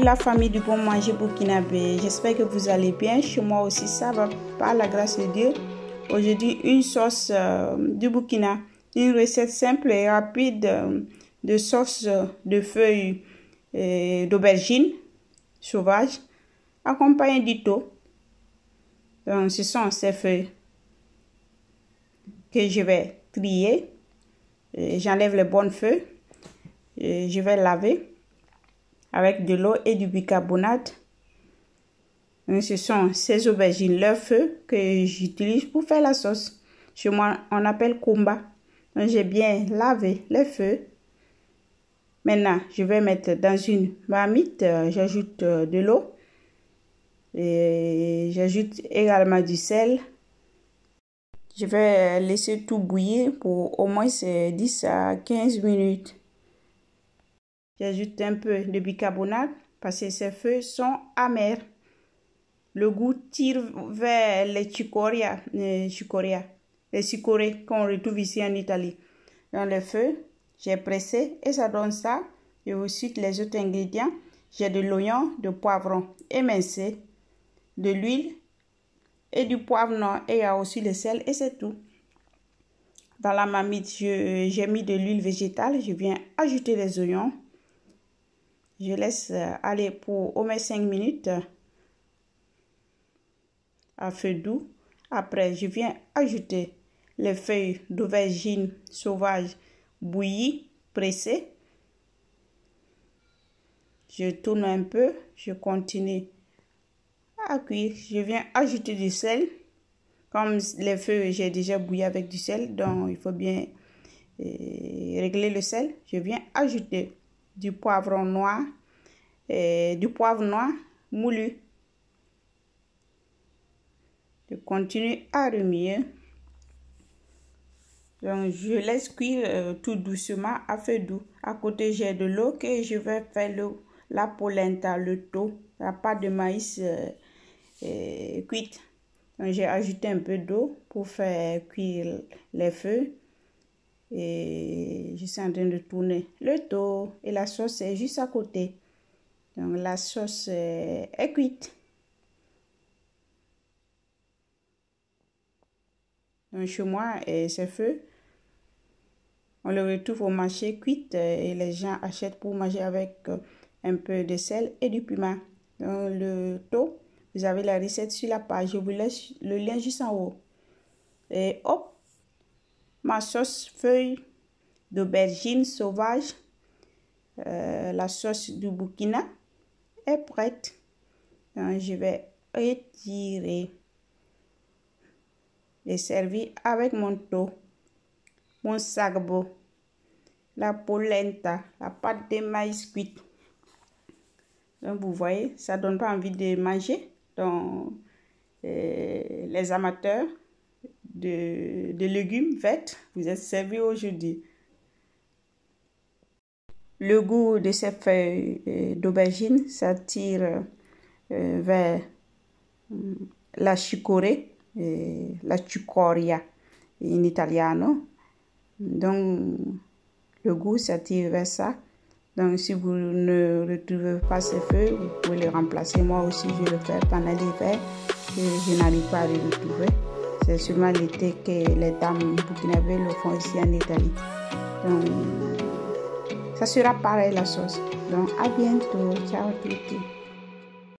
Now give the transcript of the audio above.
la famille du Bon Manger burkinabé, j'espère que vous allez bien. Chez moi aussi ça va par la grâce de Dieu. Aujourd'hui une sauce du Burkina, une recette simple et rapide de sauce de feuilles d'aubergine sauvage accompagnée d'ito. Donc ce sont ces feuilles que je vais trier. J'enlève les bonnes feuilles. Je vais laver avec de l'eau et du bicarbonate. Donc, ce sont ces aubergines, leurs feuilles que j'utilise pour faire la sauce. Chez moi, on appelle kumba. Donc, j'ai bien lavé les feuilles. Maintenant, je vais mettre dans une marmite. J'ajoute de l'eau. Et j'ajoute également du sel. Je vais laisser tout bouillir pour au moins 10 à 15 minutes. J'ajoute un peu de bicarbonate parce que ces feuilles sont amères. Le goût tire vers les chicoria, les chicorées qu'on retrouve ici en Italie. Dans les feuilles, j'ai pressé et ça donne ça. Et ensuite, les autres ingrédients, j'ai de l'oignon, de poivron émincé, de l'huile et du poivre noir. Et il y a aussi le sel et c'est tout. Dans la marmite, j'ai mis de l'huile végétale. Je viens ajouter les oignons. Je laisse aller pour au moins 5 minutes à feu doux. Après, je viens ajouter les feuilles d'aubergine sauvage bouillies, pressées. Je tourne un peu, je continue à cuire. Je viens ajouter du sel. Comme les feuilles, j'ai déjà bouilli avec du sel, donc il faut bien régler le sel. Je viens ajouter du poivron noir et du poivre noir moulu. Je continue à remuer. Donc, je laisse cuire tout doucement à feu doux. À côté, j'ai de l'eau que je vais faire la polenta, le tau, la pâte de maïs cuite. Donc, j'ai ajouté un peu d'eau pour faire cuire les feuilles. Et je suis en train de tourner le tau et la sauce est juste à côté. Donc, la sauce est cuite. Donc, chez moi, ces feuilles, on les retrouve au marché cuites et les gens achètent pour manger avec un peu de sel et du piment. Donc, le tau, vous avez la recette sur la page. Je vous laisse le lien juste en haut. Et hop, ma sauce feuille d'aubergine sauvage, la sauce du Burkina est prête. Donc, je vais retirer et servir avec mon tau, mon sagbo, la polenta, la pâte de maïs cuite. Donc, vous voyez, ça donne pas envie de manger. Donc, les amateurs de légumes verts, vous êtes servis aujourd'hui. Le goût de ces feuilles d'aubergine, ça tire vers la chicorée, la cicoria in italiano. Donc, le goût, ça tire vers ça. Donc, si vous ne retrouvez pas ces feuilles, vous pouvez les remplacer. Moi aussi, je le fais pendant l'hiver. Je n'arrive pas à les retrouver. C'est seulement l'été que les dames burkinabées le font ici en Italie. Donc, ça sera pareil la sauce. Donc, à bientôt. Ciao à tutti.